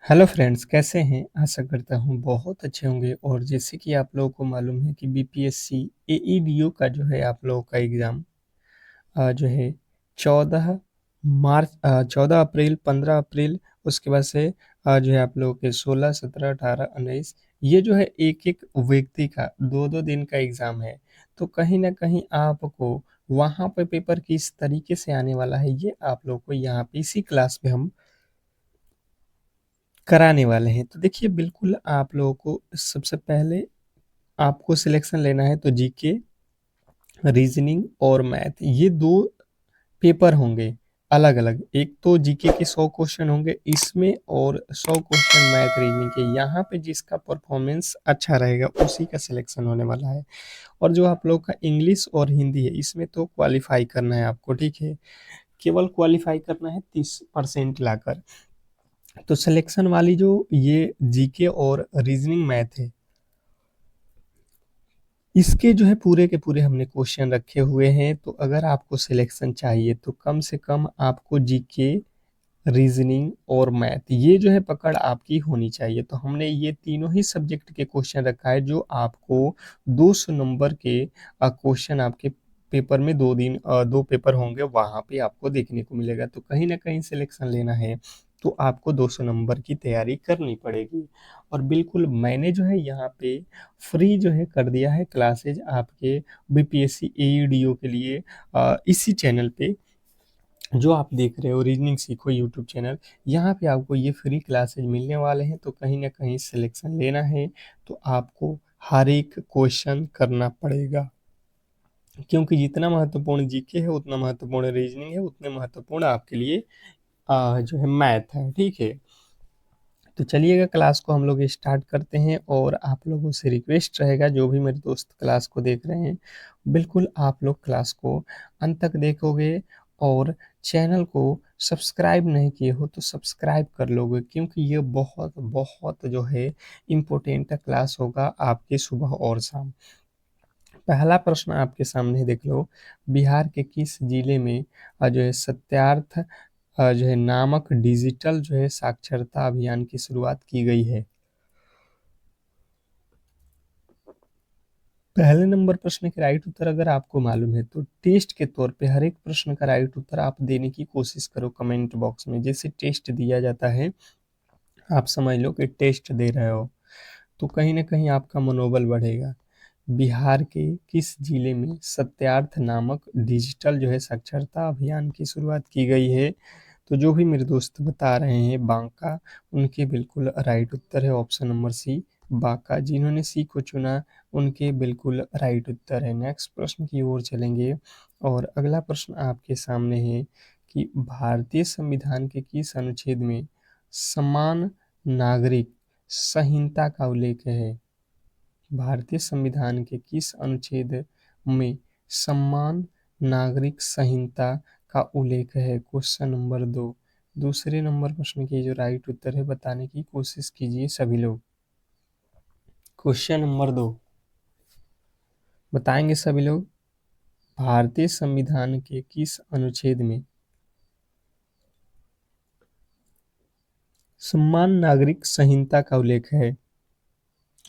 Hello friends, कैसे हैं? आशा करता हूँ बहुत अच्छे होंगे। और जैसे कि आप लोगों को मालूम है कि बीपीएससी एईडीओ का जो है आप लोगों का एग्ज़ाम जो है 14 अप्रैल, 15 अप्रैल, उसके बाद से जो है आप लोगों के 16, 17, 18, 19, ये जो है एक एक व्यक्ति का 2-2 दिन का एग्ज़ाम है। तो कहीं ना कहीं आपको वहाँ पे पेपर किस तरीके से आने वाला है, ये आप लोगों को यहाँ पे इसी क्लास में हम कराने वाले हैं। तो देखिए, बिल्कुल आप लोगों को सबसे पहले आपको सिलेक्शन लेना है। तो जीके, रीजनिंग और मैथ, ये दो पेपर होंगे अलग अलग। एक तो जीके के 100 क्वेश्चन होंगे इसमें, और 100 क्वेश्चन मैथ रीजनिंग के। यहाँ पे जिसका परफॉर्मेंस अच्छा रहेगा उसी का सिलेक्शन होने वाला है। और जो आप लोग का इंग्लिश और हिंदी है, इसमें तो क्वालिफाई करना है आपको, ठीक है। केवल क्वालिफाई करना है 30% लाकर। तो सिलेक्शन वाली जो ये जीके और रीजनिंग मैथ है, इसके जो है पूरे के पूरे हमने क्वेश्चन रखे हुए हैं। तो अगर आपको सिलेक्शन चाहिए तो कम से कम आपको जीके, रीजनिंग और मैथ, ये जो है पकड़ आपकी होनी चाहिए। तो हमने ये तीनों ही सब्जेक्ट के क्वेश्चन रखा है, जो आपको 200 नंबर के क्वेश्चन आपके पेपर में 2 पेपर होंगे, वहां पे आपको देखने को मिलेगा। तो कहीं ना कहीं सिलेक्शन लेना है तो आपको 200 नंबर की तैयारी करनी पड़ेगी। और बिल्कुल मैंने जो है यहाँ पे फ्री जो है कर दिया है क्लासेज आपके बीपीएससी एईडीओ के लिए। इसी चैनल पे जो आप देख रहे हो, रीजनिंग सीखो यूट्यूब चैनल, यहाँ पे आपको ये फ्री क्लासेज मिलने वाले हैं। तो कहीं ना कहीं सिलेक्शन लेना है तो आपको हर एक क्वेश्चन करना पड़ेगा, क्योंकि जितना महत्वपूर्ण जीके है उतना महत्वपूर्ण रीजनिंग है, उतने महत्वपूर्ण आपके लिए जो है मैथ है, ठीक है। तो चलिएगा, क्लास को हम लोग स्टार्ट करते हैं। और आप लोगों से रिक्वेस्ट रहेगा, जो भी मेरे दोस्त क्लास को देख रहे हैं, बिल्कुल आप लोग क्लास को अंत तक देखोगे। और चैनल को सब्सक्राइब नहीं किए हो तो सब्सक्राइब कर लोगे, क्योंकि ये बहुत बहुत जो है इम्पोर्टेंट क्लास होगा आपके सुबह और शाम। पहला प्रश्न आपके सामने देख लो। बिहार के किस जिले में जो है सत्यार्थ जो है नामक डिजिटल जो है साक्षरता अभियान की शुरुआत की गई है? पहले नंबर प्रश्न के राइट उत्तर अगर आपको मालूम है तो टेस्ट के तौर पे हर एक प्रश्न का राइट उत्तर आप देने की कोशिश करो कमेंट बॉक्स में। जैसे टेस्ट दिया जाता है, आप समझ लो कि टेस्ट दे रहे हो, तो कहीं ना कहीं आपका मनोबल बढ़ेगा। बिहार के किस जिले में सत्यार्थ नामक डिजिटल जो है साक्षरता अभियान की शुरुआत की गई है? तो जो भी मेरे दोस्त बता रहे हैं बांका, उनके बिल्कुल राइट उत्तर है ऑप्शन नंबर सी, बांका। जिन्होंने सी को चुना उनके बिल्कुल राइट उत्तर है। नेक्स्ट प्रश्न की ओर चलेंगे। और अगला प्रश्न आपके सामने है कि भारतीय संविधान के किस अनुच्छेद में समान नागरिक संहिता का उल्लेख है? भारतीय संविधान के किस अनुच्छेद में समान नागरिक संहिता का उल्लेख है? Question number 2। दूसरे नंबर प्रश्न की जो राइट उत्तर है बताने की कोशिश कीजिए सभी लोग। क्वेश्चन नंबर 2 बताएंगे सभी लोग। भारतीय संविधान के किस अनुच्छेद में समान नागरिक संहिता का उल्लेख है?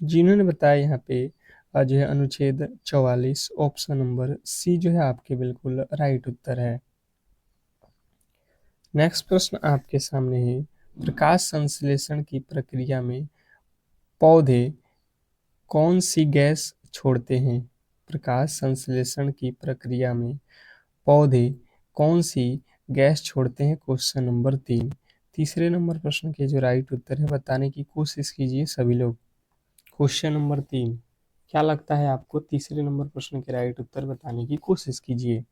जिन्होंने बताया यहाँ पे जो है अनुच्छेद 44, ऑप्शन नंबर सी जो है आपके बिल्कुल राइट उत्तर है। नेक्स्ट प्रश्न आपके सामने है। प्रकाश संश्लेषण की प्रक्रिया में पौधे कौन सी गैस छोड़ते हैं? प्रकाश संश्लेषण की प्रक्रिया में पौधे कौन सी गैस छोड़ते हैं? Question number 3। तीसरे नंबर प्रश्न के जो राइट उत्तर है बताने की कोशिश कीजिए सभी लोग। क्वेश्चन नंबर 3, क्या लगता है आपको? तीसरे नंबर प्रश्न के राइट उत्तर बताने की कोशिश कीजिए।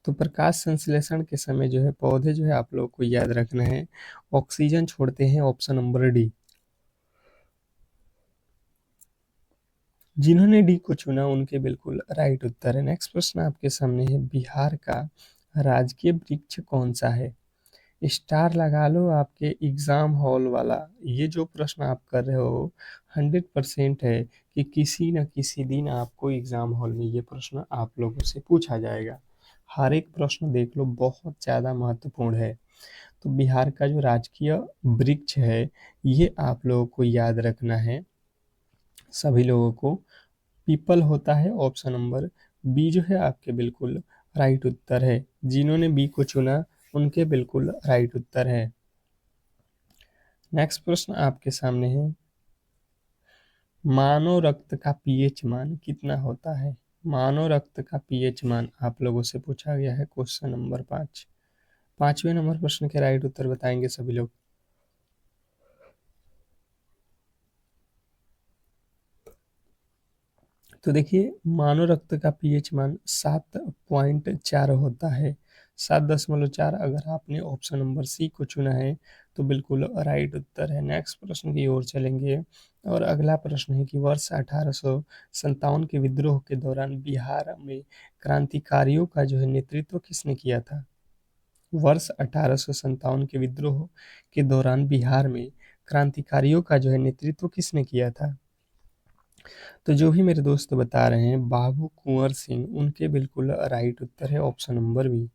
तो प्रकाश संश्लेषण के समय जो है पौधे जो है आप लोग को याद रखना है, ऑक्सीजन छोड़ते हैं, ऑप्शन नंबर डी। जिन्होंने डी को चुना उनके बिल्कुल राइट उत्तर है। नेक्स्ट प्रश्न आपके सामने है। बिहार का राजकीय वृक्ष कौन सा है? स्टार लगा लो आपके एग्जाम हॉल वाला। ये जो प्रश्न आप कर रहे हो 100% है कि किसी न किसी दिन आपको एग्जाम हॉल में ये प्रश्न आप लोगों से पूछा जाएगा। हर एक प्रश्न देख लो, बहुत ज़्यादा महत्वपूर्ण है। तो बिहार का जो राजकीय वृक्ष है ये आप लोगों को याद रखना है, सभी लोगों को पीपल होता है। ऑप्शन नंबर बी जो है आपके बिल्कुल राइट उत्तर है। जिन्होंने बी को चुना उनके बिल्कुल राइट उत्तर है। नेक्स्ट प्रश्न आपके सामने है, मानव रक्त का पीएच मान कितना होता है? मानव रक्त का पीएच मान आप लोगों से पूछा गया है, क्वेश्चन नंबर 5। 5वें नंबर प्रश्न के राइट उत्तर बताएंगे सभी लोग। तो देखिए मानव रक्त का पीएच मान 7.4 होता है, 7.4। अगर आपने ऑप्शन नंबर सी को चुना है तो बिल्कुल राइट उत्तर है। नेक्स्ट प्रश्न की ओर चलेंगे और अगला प्रश्न है कि वर्ष 1857 के विद्रोह के दौरान बिहार में क्रांतिकारियों का जो है नेतृत्व किसने किया था? वर्ष 1857 के विद्रोह के दौरान बिहार में क्रांतिकारियों का जो है नेतृत्व किसने किया था? तो जो भी मेरे दोस्त बता रहे हैं बाबू कुंवर सिंह, उनके बिल्कुल राइट उत्तर है ऑप्शन नंबर बी।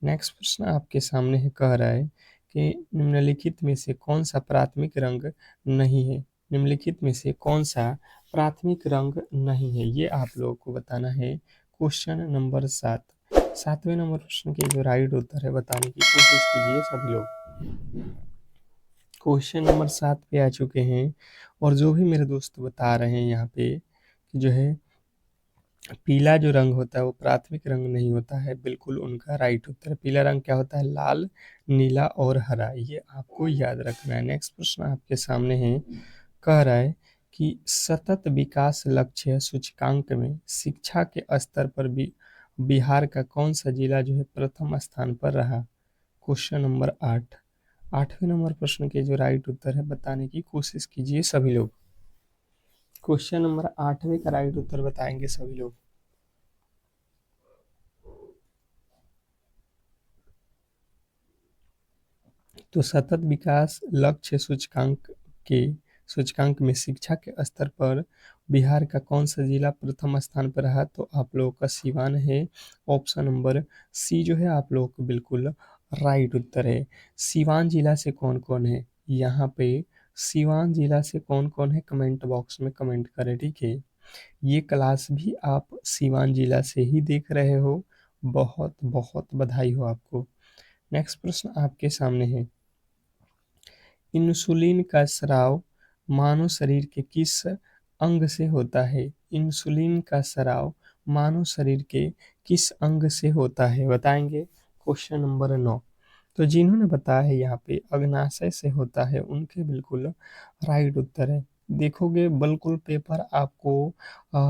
नेक्स्ट प्रश्न आपके सामने है, कह रहा है कि निम्नलिखित में से कौन सा प्राथमिक रंग नहीं है? निम्नलिखित में से कौन सा प्राथमिक रंग नहीं है, ये आप लोगों को बताना है। Question number 7। 7वें नंबर प्रश्न के जो राइट उत्तर है बताने की कोशिश कीजिए सभी लोग। क्वेश्चन नंबर 7 पे आ चुके हैं और जो भी मेरे दोस्त बता रहे हैं यहाँ पे कि जो है पीला जो रंग होता है वो प्राथमिक रंग नहीं होता है, बिल्कुल उनका राइट उत्तर है। पीला रंग क्या होता है? लाल, नीला और हरा, ये आपको याद रखना है। नेक्स्ट प्रश्न आपके सामने है, कह रहा है कि सतत विकास लक्ष्य सूचकांक में शिक्षा के स्तर पर भी बिहार का कौन सा जिला जो है प्रथम स्थान पर रहा? Question number 8। 8वें नंबर प्रश्न के जो राइट उत्तर है बताने की कोशिश कीजिए सभी लोग। क्वेश्चन नंबर 8वें का राइट उत्तर बताएंगे सभी लोग। तो सतत विकास लक्ष्य सूचकांक में शिक्षा के स्तर पर बिहार का कौन सा जिला प्रथम स्थान पर रहा? तो आप लोगों का सिवान है। ऑप्शन नंबर सी जो है आप लोगों को बिल्कुल राइट उत्तर है। सिवान जिला से कौन कौन है यहाँ पे? सिवान जिला से कौन कौन है कमेंट बॉक्स में कमेंट करें, ठीक है। ये क्लास भी आप सिवान जिला से ही देख रहे हो, बहुत बहुत बधाई हो आपको। नेक्स्ट प्रश्न आपके सामने है, इंसुलिन का स्राव मानव शरीर के किस अंग से होता है? इंसुलिन का स्राव मानव शरीर के किस अंग से होता है बताएंगे। Question number 9। तो जिन्होंने बताया है यहाँ पे अग्नाशय से होता है उनके बिल्कुल राइट उत्तर है। देखोगे बिल्कुल पेपर आपको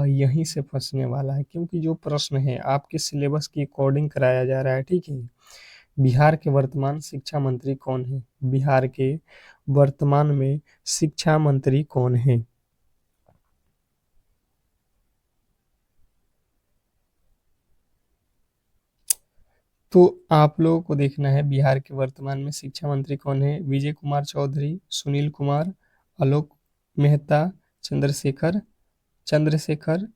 यहीं से फंसने वाला है, क्योंकि जो प्रश्न है आपके सिलेबस के अकॉर्डिंग कराया जा रहा है, ठीक है। बिहार के वर्तमान शिक्षा मंत्री कौन है? बिहार के वर्तमान में शिक्षा मंत्री कौन है? तो आप लोगों को देखना है बिहार के वर्तमान में शिक्षा मंत्री कौन है। विजय कुमार चौधरी, सुनील कुमार, आलोक मेहता, चंद्रशेखर चंद्रशेखर।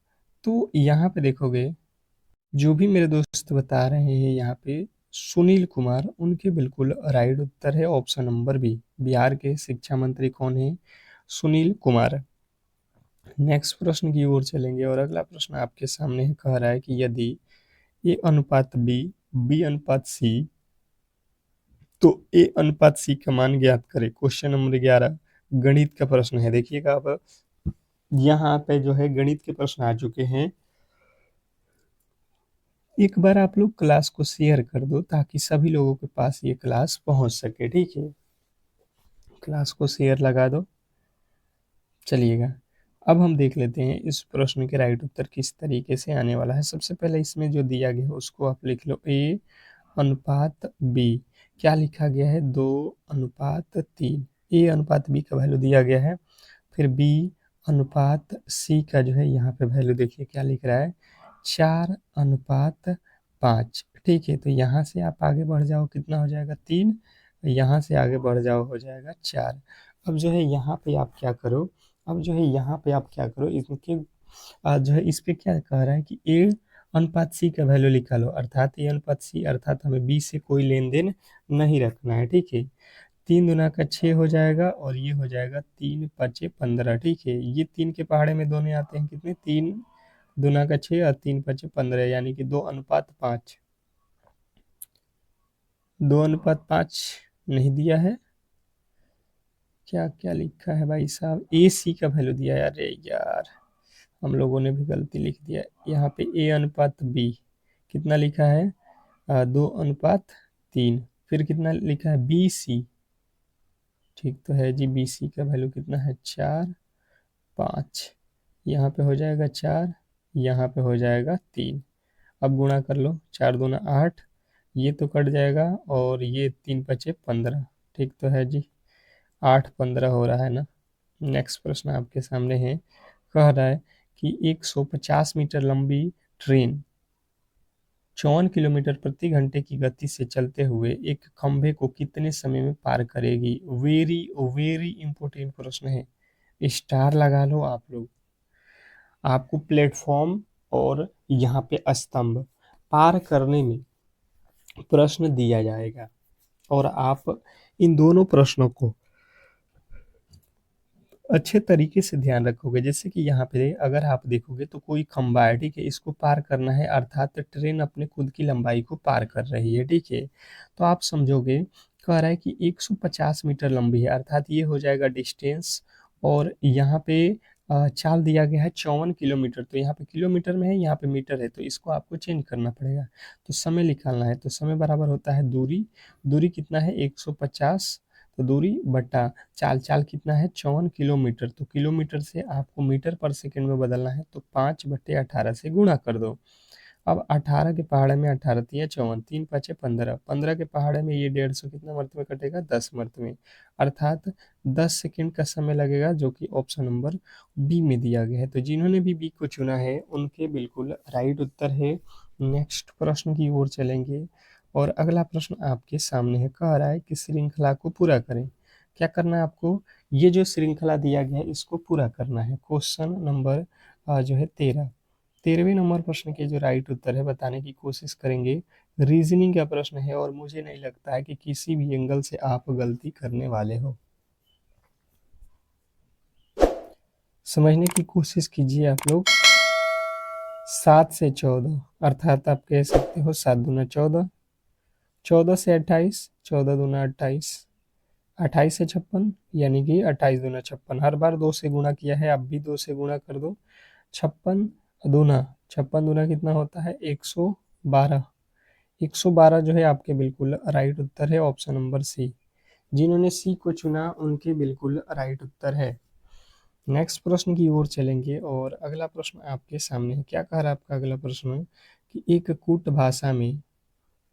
तो यहाँ पे देखोगे जो भी मेरे दोस्त बता रहे हैं यहाँ पे सुनील कुमार, उनके बिल्कुल राइट उत्तर है ऑप्शन नंबर बी। बिहार के शिक्षा मंत्री कौन है? सुनील कुमार। नेक्स्ट प्रश्न की ओर चलेंगे और अगला प्रश्न आपके सामने है, कह रहा है कि यदि ए अनुपात बी, बी अनुपात सी, तो ए अनुपात सी का मान ज्ञात करें। क्वेश्चन नंबर 11 गणित का प्रश्न है। देखिएगा अब यहाँ पे जो है गणित के प्रश्न आ चुके हैं। एक बार आप लोग क्लास को शेयर कर दो ताकि सभी लोगों के पास ये क्लास पहुंच सके, ठीक है। क्लास को शेयर लगा दो। चलिएगा अब हम देख लेते हैं इस प्रश्न के राइट उत्तर किस तरीके से आने वाला है। सबसे पहले इसमें जो दिया गया है उसको आप लिख लो, ए अनुपात बी। क्या लिखा गया है? 2:3। ए अनुपात बी का वैल्यू दिया गया है। फिर बी अनुपात सी का जो है यहाँ पे वैल्यू देखिए क्या लिख रहा है, 4:5। ठीक है, तो यहाँ से आप आगे बढ़ जाओ, कितना हो जाएगा? 3। यहाँ से आगे बढ़ जाओ, हो जाएगा 4। अब जो है यहाँ पे आप क्या करो, अब जो है यहाँ पे आप क्या करो, इनके जो है इस पे क्या कह रहा है कि ए अनुपात सी का वैल्यू लिखा लो, अर्थात ये अनुपात सी, अर्थात हमें बी से कोई लेन देन नहीं रखना है, ठीक है। 3 दूना का 6 हो जाएगा और ये हो जाएगा 3 × 5 = 15, ठीक है। ये 3 के पहाड़े में दोनों आते हैं कितने, 3 दूना का 6 और 3 × 5 = 15, यानी कि 2:5। 2:5 नहीं दिया है, क्या क्या लिखा है भाई साहब, ए सी का वैल्यू दिया है, अरे यार हम लोगों ने भी गलती लिख दिया। यहाँ पे A/B कितना लिखा है, 2:3। फिर कितना लिखा है BC, ठीक तो है जी। BC का वैल्यू कितना है, 4, 5। यहाँ पे हो जाएगा 4, यहाँ पे हो जाएगा 3। अब गुणा कर लो, 4 दूना 8, ये तो कट जाएगा और ये 3 × 5 = 15, ठीक तो है जी। 8, 15 हो रहा है ना। नेक्स्ट प्रश्न आपके सामने है, कह रहा है कि 150 मीटर लंबी ट्रेन 54 किलोमीटर प्रति घंटे की गति से चलते हुए एक खंभे को कितने समय में पार करेगी। वेरी वेरी इंपॉर्टेंट प्रश्न है, स्टार लगा लो आप लोग। आपको प्लेटफॉर्म और यहाँ पे स्तंभ पार करने में प्रश्न दिया जाएगा और आप इन दोनों प्रश्नों को अच्छे तरीके से ध्यान रखोगे। जैसे कि यहाँ पे अगर आप देखोगे तो कोई खंबा है, ठीक है, इसको पार करना है, अर्थात ट्रेन अपने खुद की लंबाई को पार कर रही है, ठीक है। तो आप समझोगे, कह रहा है कि 150 मीटर लंबी है, अर्थात ये हो जाएगा डिस्टेंस। और यहाँ पे चाल दिया गया है 54 किलोमीटर, तो यहाँ पे किलोमीटर में है, यहाँ पे मीटर है, तो इसको आपको चेंज करना पड़ेगा। तो समय निकालना है, तो समय बराबर होता है दूरी। दूरी कितना है, 150, तो दूरी बटा चाल, चाल कितना है 54 किलोमीटर, तो किलोमीटर से आपको मीटर पर सेकंड में बदलना है, तो 5/18 से गुणा कर दो। अब 18 के पहाड़े में 18 तिया 54, 3×5 = 15, 15 के पहाड़े में ये 150 कितना मरतबे कटेगा, 10 मरतबे, अर्थात 10 सेकंड का समय लगेगा, जो कि ऑप्शन नंबर बी में दिया गया है। तो जिन्होंने भी बी को चुना है उनके बिल्कुल राइट उत्तर है। नेक्स्ट प्रश्न की ओर चलेंगे और अगला प्रश्न आपके सामने है, कह रहा है कि श्रृंखला को पूरा करें। क्या करना है आपको, ये जो श्रृंखला दिया गया है इसको पूरा करना है। क्वेश्चन नंबर जो है 13वें नंबर प्रश्न के जो राइट उत्तर है बताने की कोशिश करेंगे। रीजनिंग का प्रश्न है और मुझे नहीं लगता है कि किसी भी एंगल से आप गलती करने वाले हो। समझने की कोशिश कीजिए आप लोग। 7 से 14, अर्थात आप कह सकते हो 7 दूना 14, 14 से 28, 14 दूना 28, 28 से 56, यानी कि 28 दूना 56। हर बार 2 से गुणा किया है, अब भी 2 से गुणा कर दो। 56 दूना, 56 दूना कितना होता है, 112। 112 जो है आपके बिल्कुल राइट उत्तर है, ऑप्शन नंबर सी। जिन्होंने सी को चुना उनके बिल्कुल राइट उत्तर है। नेक्स्ट प्रश्न की ओर चलेंगे और अगला प्रश्न आपके सामने है। क्या कह रहा है आपका अगला प्रश्न, कि एक कूट भाषा में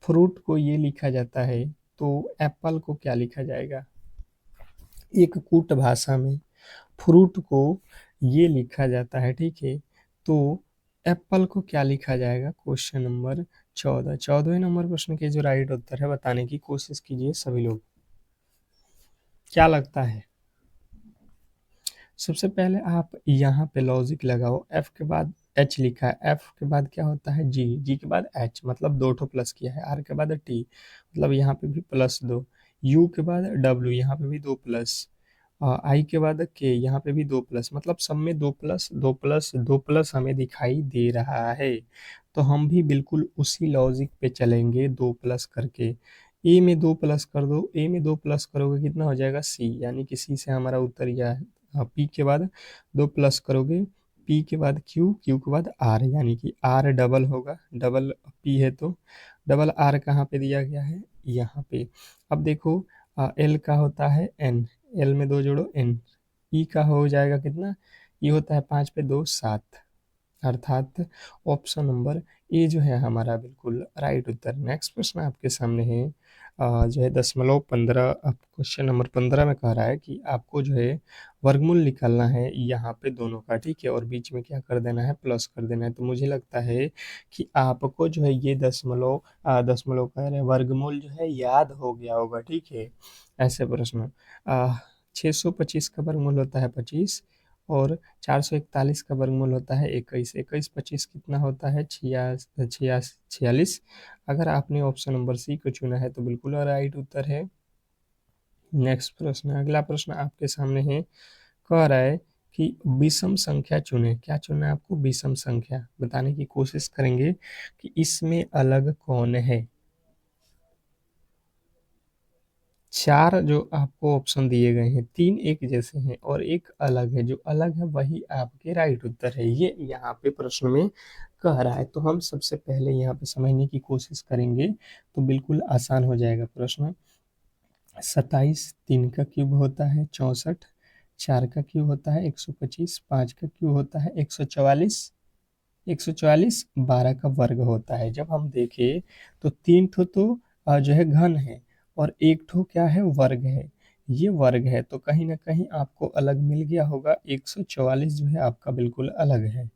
फ्रूट को ये लिखा जाता है, तो एप्पल को क्या लिखा जाएगा। एक कूट भाषा में फ्रूट को ये लिखा जाता है, ठीक है, तो एप्पल को क्या लिखा जाएगा। क्वेश्चन नंबर 14, 14वें नंबर प्रश्न के जो राइट उत्तर है बताने की कोशिश कीजिए सभी लोग, क्या लगता है। सबसे पहले आप यहाँ पे लॉजिक लगाओ, एफ के बाद एच लिखा है, एफ के बाद क्या होता है जी, जी के बाद एच, मतलब 2 प्लस किया है, आर के बाद टी, मतलब यहाँ पे भी +2, यू के बाद डब्ल्यू, यहाँ पे भी 2+, आई के बाद के, यहाँ पे भी 2+, मतलब सब में 2+2+2+2+ हमें दिखाई दे रहा है। तो हम भी बिल्कुल उसी लॉजिक पे चलेंगे, 2+ करके। ए में 2+ कर दो, ए में 2+ करोगे कितना हो जाएगा सी, यानी कि सी से हमारा उत्तर यह है। पी के बाद 2+ करोगे, पी के बाद क्यू, क्यू के बाद आर, यानी कि आर डबल होगा, डबल पी है तो डबल आर कहाँ पे दिया गया है, यहाँ पे। अब देखो एल का होता है एन, एल में 2 जोड़ो एन, ई का हो जाएगा कितना, ये होता है 5 पे 2 7, अर्थात ऑप्शन नंबर ए जो है हमारा बिल्कुल राइट उत्तर। नेक्स्ट प्रश्न आपके सामने है जो है 0.15, क्वेश्चन नंबर 15 में कह रहा है कि आपको जो है वर्गमूल निकालना है यहाँ पे दोनों का, ठीक है, और बीच में क्या कर देना है, प्लस कर देना है। तो मुझे लगता है कि आपको जो है ये दशमलव कह रहे हैं वर्गमूल जो है याद हो गया होगा, ठीक है। ऐसे प्रश्न 625 का वर्गमूल होता है 25, और 441 का वर्गमूल होता है 21। 21 25 कितना होता है? 46। अगर आपने ऑप्शन नंबर सी को चुना है तो बिल्कुल राइट उत्तर है। नेक्स्ट प्रश्न, अगला प्रश्न आपके सामने है, कह रहा है कि विषम संख्या चुने। क्या चुनना है आपको? विषम संख्या। बताने की कोशिश करेंगे कि इसमें अलग कौन है। 4 जो आपको ऑप्शन दिए गए हैं, 3 एक जैसे हैं और एक अलग है। जो अलग है वही आपके राइट उत्तर है, ये यहाँ पे प्रश्न में कह रहा है। तो हम सबसे पहले यहाँ पे समझने की कोशिश करेंगे तो बिल्कुल आसान हो जाएगा प्रश्न। 27 3 का क्यूब होता है 64, 4 का क्यूब होता है 125, 5 का क्यूब होता है 144, 144 12 का वर्ग होता है। जब हम देखें तो 3 ठो तो जो है घन है और एक ठो क्या है? वर्ग है। ये वर्ग है तो कहीं ना कहीं आपको अलग मिल गया होगा। 144 जो है आपका बिल्कुल अलग है।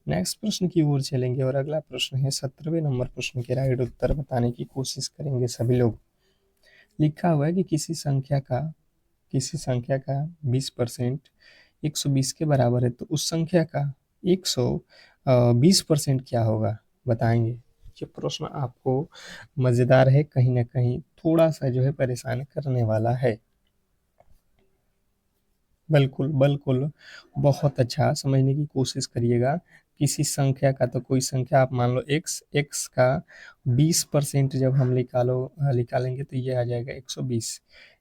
नेक्स्ट प्रश्न की ओर चलेंगे और अगला प्रश्न है 17वें नंबर प्रश्न के राइट उत्तर बताने की कोशिश करेंगे सभी लोग। लिखा हुआ है कि किसी संख्या का 20% 120 के बराबर है, तो उस संख्या का 120% क्या होगा? बताएंगे। ये प्रश्न आपको मज़ेदार है, कहीं ना कहीं थोड़ा सा जो है परेशान करने वाला है। बिल्कुल बिल्कुल, बहुत अच्छा समझने की कोशिश करिएगा। किसी संख्या का, तो कोई संख्या आप मान लो x का 20% जब हम निकालेंगे तो ये आ जाएगा 120।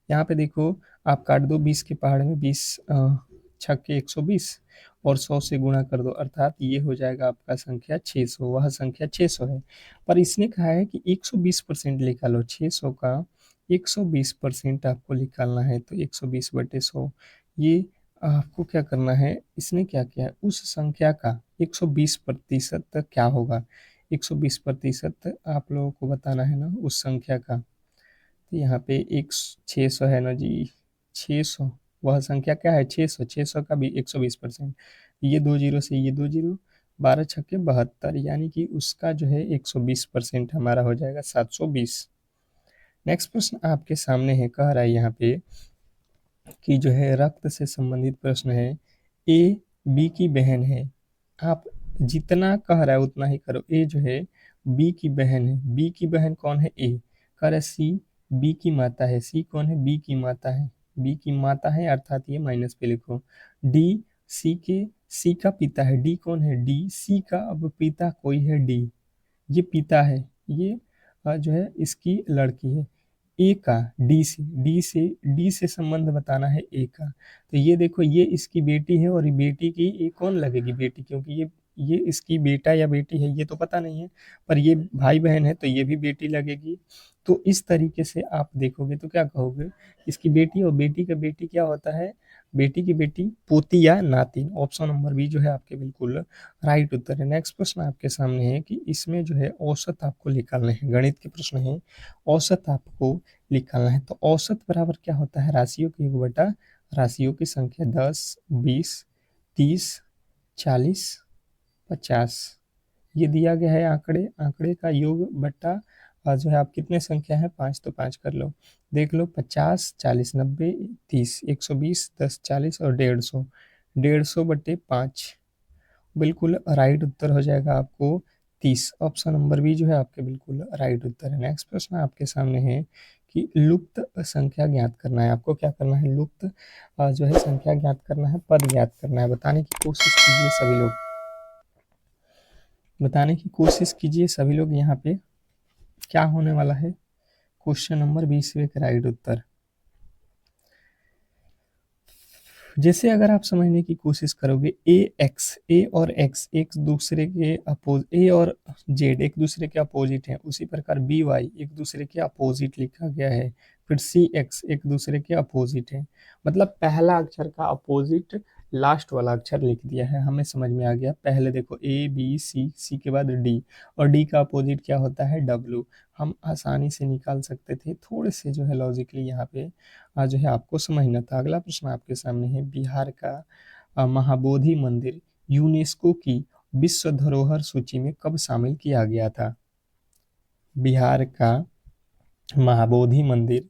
यहाँ पे देखो, आप काट दो 20 के पहाड़ में, 20 छक्के 120 और 100 से गुणा कर दो, अर्थात ये हो जाएगा आपका संख्या 600। वह संख्या 600 है, पर इसने कहा है कि 120% निकालो। 600 का 120% आपको निकालना है, तो 120/100। ये आपको क्या करना है, इसने क्या किया है, उस संख्या का 120% तक क्या होगा? 120% आप लोगों को बताना है ना उस संख्या का। तो यहाँ पे एक 600 है ना जी, 600 वह संख्या क्या है? 600। 600 का भी 120%। ये 2 जीरो से ये 2 जीरो, 12 छक्के 72, यानी कि उसका जो है 120% हमारा हो जाएगा 720। नेक्स्ट प्रश्न आपके सामने है, कह रहा है यहाँ पे कि जो है रक्त से संबंधित प्रश्न है। ए बी की बहन है। आप जितना कह रहा है उतना ही करो। ए जो है बी की बहन है। बी की बहन कौन है? ए। कह रहा है सी बी की माता है। सी कौन है? बी की माता है। बी की माता है, अर्थात ये माइनस पे लिखो। डी सी का पिता है। डी कौन है? डी सी का अब पिता कोई है, डी। ये पिता है, ये जो है इसकी लड़की है। ए का डी से संबंध बताना है ए का। तो ये देखो, ये इसकी बेटी है और ये बेटी की, ये कौन लगेगी? बेटी, क्योंकि ये इसकी बेटा या बेटी है ये तो पता नहीं है, पर ये भाई बहन है तो ये भी बेटी लगेगी। तो इस तरीके से आप देखोगे तो क्या कहोगे, इसकी बेटी, और बेटी का बेटी क्या होता है? बेटी की बेटी पोती या नातिन। ऑप्शन नंबर बी जो है आपके बिल्कुल राइट उत्तर है। नेक्स्ट प्रश्न आपके सामने है कि इसमें जो है औसत आपको निकालने हैं। गणित के प्रश्न है, औसत आपको निकालना है। तो औसत बराबर क्या होता है? राशियों की योग बटा राशियों की संख्या। 10 20 30 40 50, ये दिया गया है आंकड़े। आंकड़े का योग बटा जो है आप कितने संख्या है? 5, तो 5 कर लो। देख लो, 50 40 90 30 120 10 40 और 150, 150/5 बिल्कुल राइट उत्तर हो जाएगा आपको 30। ऑप्शन नंबर बी जो है आपके बिल्कुल राइट उत्तर है। नेक्स्ट प्रश्न आपके सामने है कि लुप्त संख्या ज्ञात करना है। आपको क्या करना है? लुप्त जो है संख्या ज्ञात करना है, पद ज्ञात करना है। बताने की कोशिश कीजिए सभी लोग, बताने की कोशिश कीजिए सभी लोग। यहाँ पे क्या होने वाला है? क्वेश्चन नंबर 20वें का राइट उत्तर। जैसे अगर आप समझने की कोशिश करोगे, ए और एक्स एक दूसरे के अपोज, ए और जेड एक दूसरे के अपोजिट हैं, उसी प्रकार बी वाई एक दूसरे के अपोजिट लिखा गया है। फिर सी एक्स एक दूसरे के अपोजिट है, मतलब पहला अक्षर का अपोजिट लास्ट वाला अक्षर लिख दिया है। हमें समझ में आ गया। पहले देखो ए बी सी, सी के बाद डी, और डी का अपोजिट क्या होता है? डब्लू। हम आसानी से निकाल सकते थे, थोड़े से जो है लॉजिकली यहाँ पे जो है आपको समझना था। अगला प्रश्न आपके सामने है, बिहार का महाबोधि मंदिर यूनेस्को की विश्व धरोहर सूची में कब शामिल किया गया था? बिहार का महाबोधि मंदिर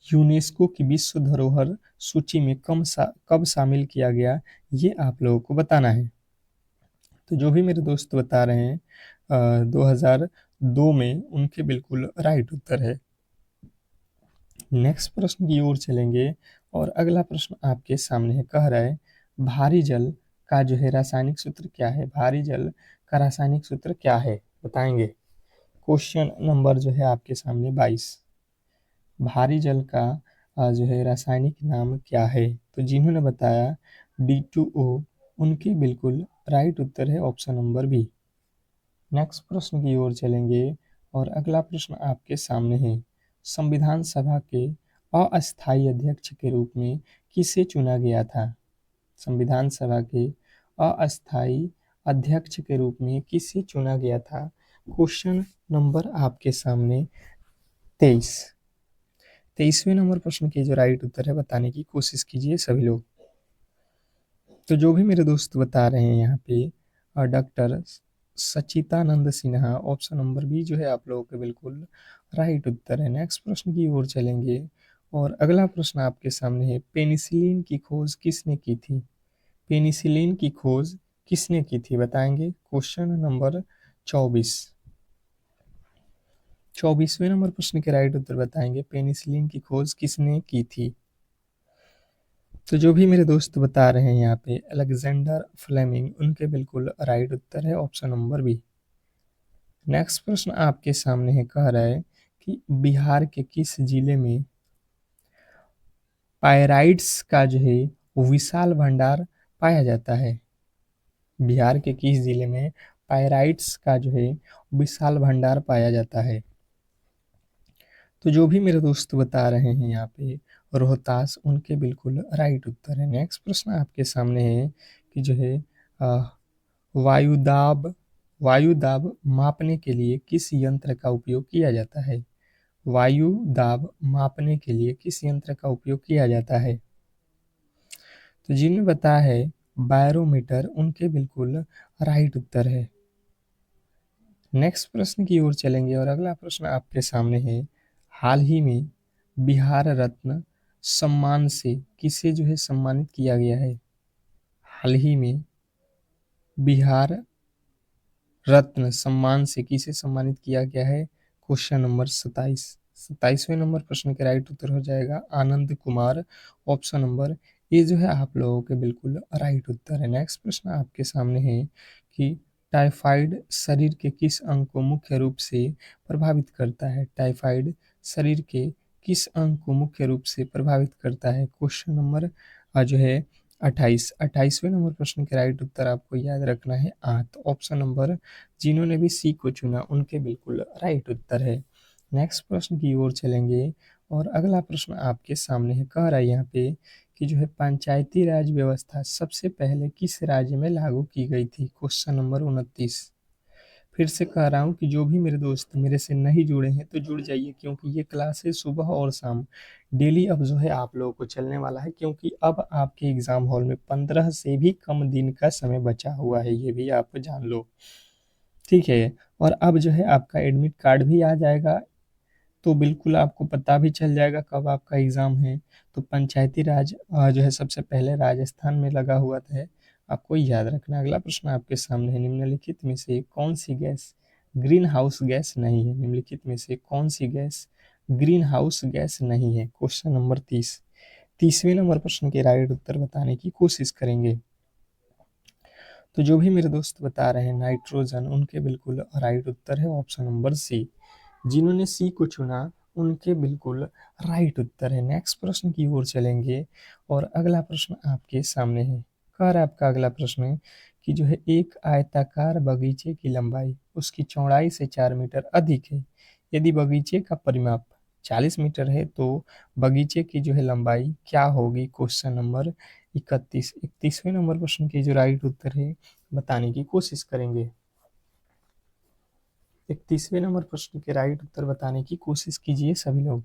यूनेस्को की विश्व धरोहर सूची में कब शामिल किया गया, ये आप लोगों को बताना है। तो जो भी मेरे दोस्त बता रहे हैं 2002 में, उनके बिल्कुल राइट उत्तर है। नेक्स्ट प्रश्न की ओर चलेंगे और अगला प्रश्न आपके सामने है, कह रहा है भारी जल का जो है रासायनिक सूत्र क्या है। भारी जल का रासायनिक सूत्र क्या है, बताएंगे। क्वेश्चन नंबर जो है आपके सामने 22। भारी जल का जो है रासायनिक नाम क्या है। तो जिन्होंने बताया D2O, उनके बिल्कुल राइट उत्तर है ऑप्शन नंबर बी। नेक्स्ट प्रश्न की ओर चलेंगे और अगला प्रश्न आपके सामने है, संविधान सभा के अस्थायी अध्यक्ष के रूप में किसे चुना गया था। संविधान सभा के अस्थायी अध्यक्ष के रूप में किसे चुना गया था। क्वेश्चन नंबर आपके सामने 23। 23वें नंबर प्रश्न के जो राइट उत्तर है बताने की कोशिश कीजिए सभी लोग। तो जो भी मेरे दोस्त बता रहे हैं यहाँ पे डॉक्टर सच्चिदानंद सिन्हा, ऑप्शन नंबर बी जो है आप लोगों के बिल्कुल राइट उत्तर है। नेक्स्ट प्रश्न की ओर चलेंगे और अगला प्रश्न आपके सामने है, पेनिसिलिन की खोज किसने की थी। पेनिसिलिन की खोज किसने की थी, बताएंगे। Question number 24। 24वें नंबर प्रश्न के राइट उत्तर बताएंगे, पेनिसिलिन की खोज किसने की थी। तो जो भी मेरे दोस्त बता रहे हैं यहाँ पे अलेक्जेंडर फ्लेमिंग, उनके बिल्कुल राइट उत्तर है ऑप्शन नंबर बी। नेक्स्ट प्रश्न आपके सामने है, कह रहा है कि बिहार के किस जिले में पायराइट्स का जो है विशाल भंडार पाया जाता है। बिहार के किस जिले में पायराइट्स का जो है विशाल भंडार पाया जाता है। तो जो भी मेरे दोस्त बता रहे हैं यहाँ पे रोहतास, उनके बिल्कुल राइट उत्तर है। नेक्स्ट प्रश्न आपके सामने है कि जो है वायुदाब वायुदाब मापने के लिए किस यंत्र का उपयोग किया जाता है। वायु दाब मापने के लिए किस यंत्र का उपयोग किया जाता है। तो जिन्हें बताया है बैरोमीटर, उनके बिल्कुल राइट उत्तर है। नेक्स्ट प्रश्न की ओर चलेंगे और अगला प्रश्न आपके सामने है, हाल ही में बिहार रत्न सम्मान से किसे जो है सम्मानित किया गया है। हाल ही में बिहार रत्न सम्मान से किसे सम्मानित किया गया है। Question number 27। 27वें नंबर प्रश्न के राइट उत्तर हो जाएगा Anand Kumar, option number A जो है आप लोगों के बिल्कुल राइट उत्तर है। नेक्स्ट प्रश्न आपके सामने है कि टाइफाइड शरीर के किस अंग को मुख्य रूप से प्रभावित करता है। टाइफाइड शरीर के किस अंग को मुख्य रूप से प्रभावित करता है। क्वेश्चन नंबर जो है 28। 28वें नंबर प्रश्न के राइट उत्तर आपको याद रखना है आंत, ऑप्शन नंबर, जिन्होंने भी सी को चुना उनके बिल्कुल राइट उत्तर है। नेक्स्ट प्रश्न की ओर चलेंगे और अगला प्रश्न आपके सामने है, कह रहा है यहाँ पे कि जो है पंचायती राज व्यवस्था सबसे पहले किस राज्य में लागू की गई थी। Question number 29। फिर से कह रहा हूँ कि जो भी मेरे दोस्त मेरे से नहीं जुड़े हैं तो जुड़ जाइए, क्योंकि ये क्लासेस सुबह और शाम डेली अब जो है आप लोगों को चलने वाला है, क्योंकि अब आपके एग्जाम हॉल में 15 से भी कम दिन का समय बचा हुआ है, ये भी आप जान लो, ठीक है। और अब जो है आपका एडमिट कार्ड भी आ जाएगा, तो बिल्कुल आपको पता भी चल जाएगा कब आपका एग्ज़ाम है। तो पंचायती राज जो है सबसे पहले राजस्थान में लगा हुआ था, आपको याद रखना। अगला प्रश्न आपके सामने है, निम्नलिखित में से कौन सी गैस ग्रीन हाउस गैस नहीं है। निम्नलिखित में से कौन सी गैस ग्रीन हाउस गैस नहीं है। Question number 30। 30वें नंबर प्रश्न के राइट उत्तर बताने की कोशिश करेंगे। तो जो भी मेरे दोस्त बता रहे हैं नाइट्रोजन, उनके बिल्कुल राइट उत्तर है ऑप्शन नंबर सी। जिन्होंने सी को चुना उनके बिल्कुल राइट उत्तर है। नेक्स्ट प्रश्न की ओर चलेंगे और अगला प्रश्न आपके सामने है, कह रहा है आपका अगला प्रश्न कि जो है एक आयताकार बगीचे की लंबाई उसकी चौड़ाई से 4 मीटर अधिक है। यदि बगीचे का परिमाप 40 मीटर है तो बगीचे की जो है लंबाई क्या होगी। Question number 31। 31वें नंबर प्रश्न के जो राइट उत्तर है बताने की कोशिश करेंगे। 31वें नंबर प्रश्न के राइट उत्तर बताने की कोशिश कीजिए सभी लोग।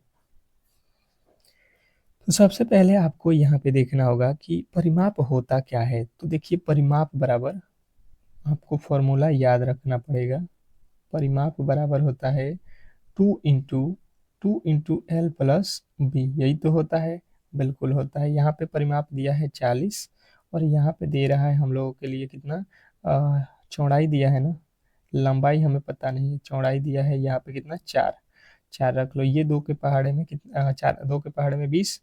तो सबसे पहले आपको यहाँ पे देखना होगा कि परिमाप होता क्या है। तो देखिए परिमाप बराबर, आपको फॉर्मूला याद रखना पड़ेगा। परिमाप बराबर होता है 2 into 2 into L plus B, यही तो होता है, बिल्कुल होता है। यहाँ पे परिमाप दिया है 40 और यहाँ पे दे रहा है हम लोगों के लिए कितना, चौड़ाई दिया है ना, लंबाई हमें पता नहीं है, चौड़ाई दिया है यहाँ पे कितना 4, 4 रख लो। ये दो के पहाड़े में कितना, चार, दो के पहाड़े में 20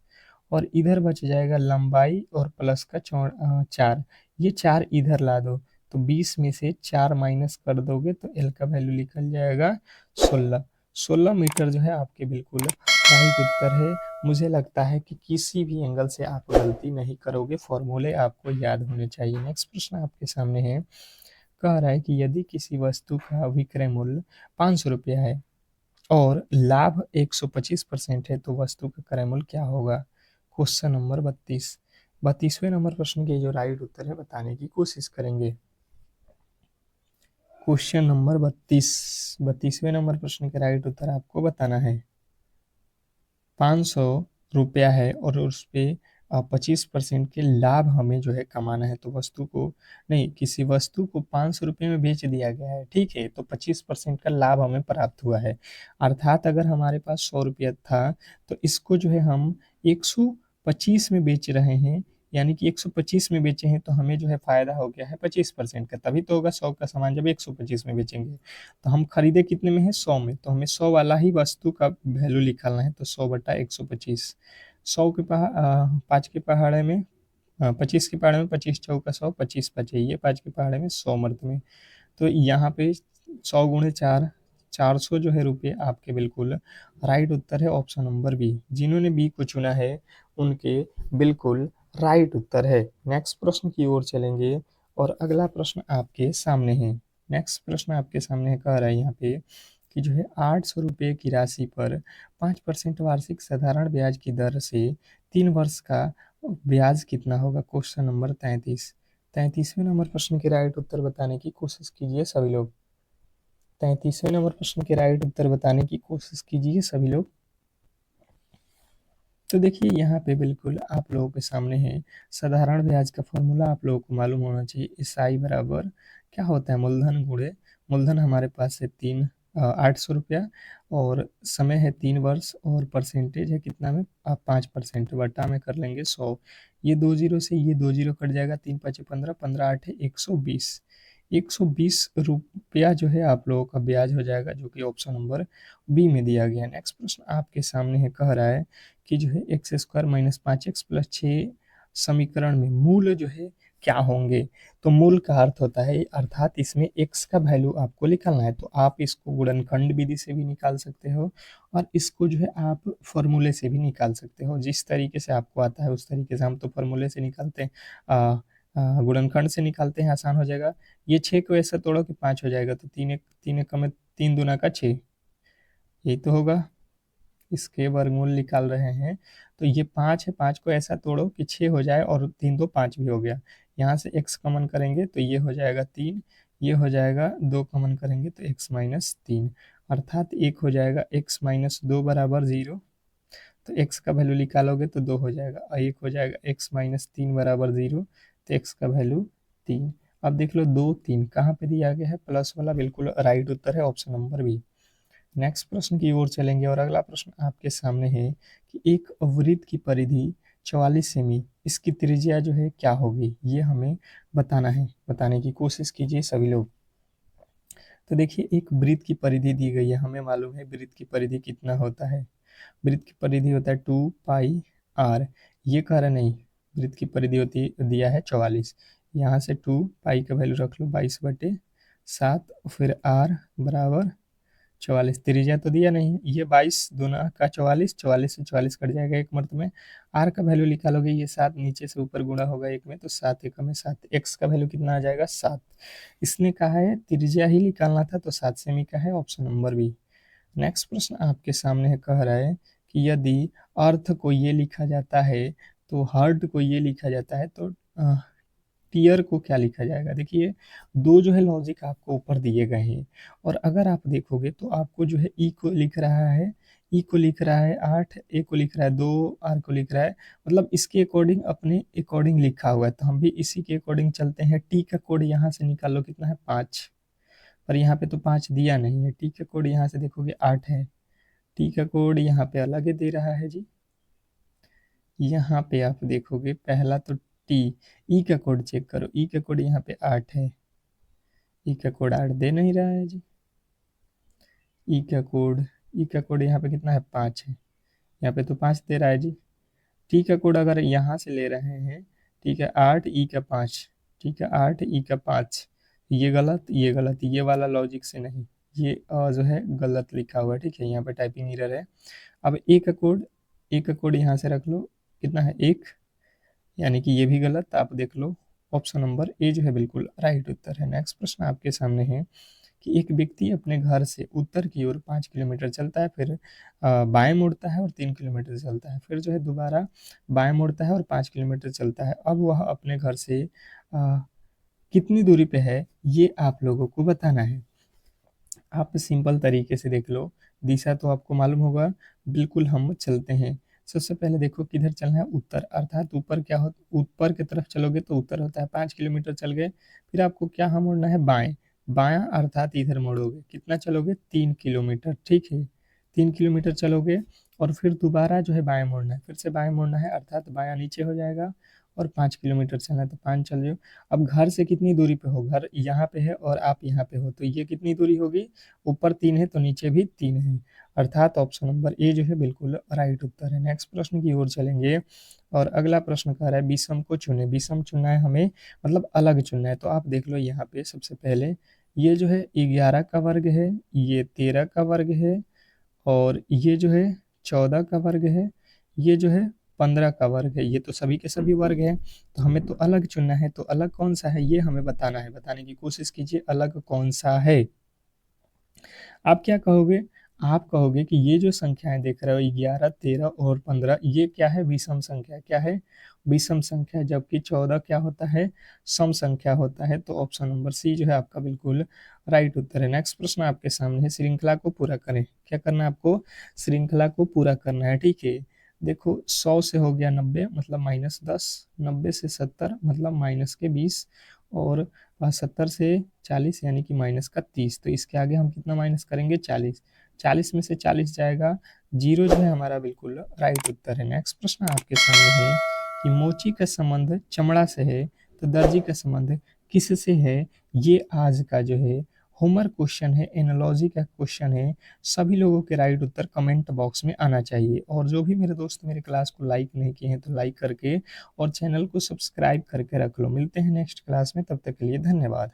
और इधर बच जाएगा लंबाई और प्लस का 4, ये 4 इधर ला दो तो 20 में से 4 माइनस कर दोगे तो एल का वैल्यू निकल जाएगा 16, 16 मीटर जो है आपके बिल्कुल राइट उत्तर है। मुझे लगता है कि किसी भी एंगल से आप गलती नहीं करोगे, फॉर्मूले आपको याद होने चाहिए। नेक्स्ट प्रश्न आपके सामने है, कह रहा है कि यदि किसी वस्तु का विक्रय मूल्य 500 रुपया है और लाभ 125% है तो वस्तु का क्रय मूल्य क्या होगा। क्वेश्चन नंबर 32, 32वें नंबर प्रश्न के जो राइट उत्तर है बताने की कोशिश करेंगे। क्वेश्चन नंबर 32, 32वें नंबर प्रश्न के राइट उत्तर आपको बताना है। 500 रुपया है और उस पे 25% के लाभ हमें जो है कमाना है, तो वस्तु को नहीं, किसी वस्तु को 500 रुपये में बेच दिया गया है, ठीक है, तो 25% का लाभ हमें प्राप्त हुआ है। अर्थात अगर हमारे पास 100 रुपया था तो इसको जो है हम 125 में बेच रहे हैं, यानी कि 125 में बेचे हैं तो हमें जो है फायदा हो गया है 25% का, तभी तो होगा 100 का सामान जब 125 में बेचेंगे। तो हम खरीदे कितने में है, 100 में, तो हमें 100 वाला ही वस्तु का वैल्यू निकालना है, तो 100 बटा 125, 100 के 5 के पहाड़े में 25 के पहाड़े में 25 चौका 100, 25 बचे, ये 5 के पहाड़े में 100 मर्द में, तो यहाँ पे 100 गुणे 4, 400 जो है रुपये आपके बिल्कुल राइट उत्तर है, ऑप्शन नंबर बी। जिन्होंने बी को चुना है उनके बिल्कुल राइट उत्तर है। नेक्स्ट प्रश्न की ओर चलेंगे और अगला प्रश्न आपके सामने है। नेक्स्ट प्रश्न आपके सामने कह रहा है यहाँ पे कि जो है 800 रुपये की राशि पर 5% वार्षिक साधारण ब्याज की दर से 3 वर्ष का ब्याज कितना होगा। क्वेश्चन नंबर 33, 33वें नंबर प्रश्न के राइट उत्तर बताने की कोशिश कीजिए सभी लोग। 33वें नंबर प्रश्न के राइट उत्तर बताने की कोशिश कीजिए सभी लोग। तो देखिए यहाँ पे बिल्कुल आप लोगों के सामने है, साधारण ब्याज का फॉर्मूला आप लोगों को मालूम होना चाहिए। एस आई बराबर क्या होता है, मूलधन गुणे, मूलधन हमारे पास है 800 रुपया और समय है 3 वर्ष और परसेंटेज है कितना में, आप 5%, बटा में कर लेंगे 100, ये 2 जीरो से ये 2 जीरो कट जाएगा, 3 5 15, 15 8 है 120, 120 रुपया जो है आप लोगों का ब्याज हो जाएगा, जो कि ऑप्शन नंबर बी में दिया गया है। नेक्स्ट प्रश्न आपके सामने है, कह रहा है कि जो है x square minus 5x plus 6 समीकरण में मूल जो है क्या होंगे। तो मूल का अर्थ होता है, अर्थात इसमें x का वैल्यू आपको निकालना है, तो आप इसको गुणनखंड विधि से भी निकाल सकते हो और इसको जो है आप फॉर्मूले से भी निकाल सकते हो, जिस तरीके से आपको आता है उस तरीके से। हम तो फॉर्मूले से निकालते हैं, गुणनखंड से निकालते हैं, आसान हो जाएगा। ये 6 को ऐसा तोड़ो कि 5 हो जाएगा, तो 3 एक में 3 दूना का 6, यही तो होगा, इसके वर्गमूल निकाल रहे हैं। तो ये 5 है, 5 को ऐसा तोड़ो कि 6 हो जाए और 3 2 5 भी हो गया। यहाँ से x कॉमन करेंगे तो ये हो जाएगा 3, ये हो जाएगा 2 कॉमन करेंगे तो x माइनस 3, अर्थात एक हो जाएगा x माइनस 2 बराबर 0, तो x का वैल्यू निकालोगे तो 2 हो जाएगा, और एक हो जाएगा x माइनस 3 बराबर 0, तो x का वैल्यू 3। अब देख लो 2 3 कहाँ पे दिया गया है, प्लस वाला, बिल्कुल राइट उत्तर है ऑप्शन नंबर बी। नेक्स्ट प्रश्न की ओर चलेंगे और अगला प्रश्न आपके सामने है कि एक वृत्त की परिधि 44 सेमी, इसकी त्रिज्या जो है क्या होगी, ये हमें बताना है, बताने की कोशिश कीजिए सभी लोग। तो देखिए एक वृत्त की परिधि दी गई है, हमें मालूम है वृत्त की परिधि कितना होता है, वृत्त की परिधि होता है 2 पाई आर, ये कह रहा नहीं, वृत्त की परिधि होती दिया है 44, यहाँ से 2 पाई का वैल्यू रख लो 22/7, फिर आर बराबर 44, त्रिज्या तो दिया नहीं है, ये 22 दूना का 44, 44 से 44 कट जाएगा एक मर्त में, आर का वैल्यू निकालोगे ये 7, नीचे से ऊपर गुणा होगा एक में, तो 7 एकम में 7, एक्स का वैल्यू कितना आ जाएगा 7। इसने कहा है त्रिज्या ही निकालना था, तो 7 सेमी का है, ऑप्शन नंबर बी। नेक्स्ट प्रश्न आपके सामने है, कह रहा है कि यदि अर्थ को ये लिखा जाता है तो हर्ट को ये लिखा जाता है, तो टीयर को क्या लिखा जाएगा। देखिए दो जो है लॉजिक आपको ऊपर दिए गए हैं और अगर आप देखोगे तो आपको जो है ई को लिख रहा है, ई को लिख रहा है 8, ए को लिख रहा है 2, आर को लिख रहा है, मतलब इसके अकॉर्डिंग अपने अकॉर्डिंग लिखा हुआ है, तो हम भी इसी के अकॉर्डिंग चलते हैं। टी का कोड यहाँ से निकाल लो कितना है 5, पर यहाँ पे तो 5 दिया नहीं है, टी का कोड यहाँ से देखोगे 8 है, टी का कोड यहाँ पे अलग ही दे रहा है जी। यहाँ पे आप देखोगे पहला तो टी, ई का कोड चेक करो, ई का कोड यहाँ पे 8 है, ई का कोड 8 दे नहीं रहा है जी। ई का कोड, ई का कोड यहाँ पे कितना है 5 है, यहाँ पे तो 5 दे रहा है जी। टी का कोड अगर यहाँ से ले रहे हैं, ठीक है 8 ई का 5, ठीक है 8 ई का 5, ये गलत ये गलत, ये वाला लॉजिक से नहीं, ये जो है गलत लिखा हुआ है, ठीक है यहाँ पे टाइपिंग एरर है। अब ए का कोड, ए का कोड यहाँ से रख लो, कितना है 1, यानी कि ये भी गलत, आप देख लो ऑप्शन नंबर ए जो है बिल्कुल राइट उत्तर है। नेक्स्ट प्रश्न आपके सामने है कि एक व्यक्ति अपने घर से उत्तर की ओर 5 किलोमीटर चलता है, फिर बाएं मुड़ता है और 3 किलोमीटर चलता है, फिर जो है दोबारा बाएं मुड़ता है और 5 किलोमीटर चलता है। अब वह अपने घर से कितनी दूरी पे है, ये आप लोगों को बताना है। आप सिंपल तरीके से देख लो, दिशा तो आपको मालूम होगा, बिल्कुल हम चलते हैं। सबसे पहले देखो किधर चलना है, उत्तर, अर्थात ऊपर क्या हो, ऊपर की तरफ चलोगे तो उत्तर होता है, 5 किलोमीटर चल गए, फिर आपको क्या हम मुड़ना है बाएं, बायां अर्थात इधर मुड़ोगे, कितना चलोगे 3 किलोमीटर, ठीक है 3 किलोमीटर चलोगे और फिर दोबारा जो है बाएं मुड़ना है, फिर से बाएं मुड़ना है अर्थात बायां नीचे हो जाएगा और 5 किलोमीटर चलना है, तो 5 चल जाओ। अब घर से कितनी दूरी पे हो, घर यहाँ पे है और आप यहाँ पे हो, तो ये कितनी दूरी होगी, ऊपर 3 है तो नीचे भी 3 है, अर्थात ऑप्शन नंबर ए जो है बिल्कुल राइट उत्तर है। नेक्स्ट प्रश्न की ओर चलेंगे और अगला प्रश्न कह रहा है विषम को चुने, विषम चुनना है हमें, मतलब अलग चुनना है। तो आप देख लो यहाँ पे सबसे पहले ये जो है 11 का वर्ग है, ये 13 का वर्ग है और ये जो है 14 का वर्ग है, ये जो है 15 का वर्ग है, ये तो सभी के सभी वर्ग है, तो हमें तो अलग चुनना है, तो अलग कौन सा है ये हमें बताना है, बताने की कोशिश कीजिए अलग कौन सा है। आप क्या कहोगे, आप कहोगे कि ये जो संख्याएं देख रहे हो 11 13 और 15, ये क्या है, विषम संख्या, क्या है विषम संख्या, जबकि 14 क्या होता है, सम संख्या होता है, तो ऑप्शन नंबर सी जो है आपका बिल्कुल राइट उत्तर है। नेक्स्ट प्रश्न आपके सामने है, श्रृंखला को पूरा करें, क्या करना है आपको, श्रृंखला को पूरा करना है, ठीक है। देखो 100 से हो गया 90 मतलब -10, 90 से 70 मतलब -20 और 70 से 40 यानी कि -30, तो इसके आगे हम कितना माइनस करेंगे 40, 40 में से 40 जाएगा, जीरो जो है हमारा बिल्कुल राइट उत्तर है। नेक्स्ट प्रश्न आपके सामने है कि मोची का संबंध चमड़ा से है तो दर्जी का संबंध किससे है, ये आज का जो है होमवर्क क्वेश्चन है, एनालॉजी का क्वेश्चन है। सभी लोगों के राइट उत्तर कमेंट बॉक्स में आना चाहिए, और जो भी मेरे दोस्त मेरे क्लास को लाइक नहीं किए हैं तो लाइक करके और चैनल को सब्सक्राइब करके रख लो। मिलते हैं नेक्स्ट क्लास में, तब तक के लिए धन्यवाद।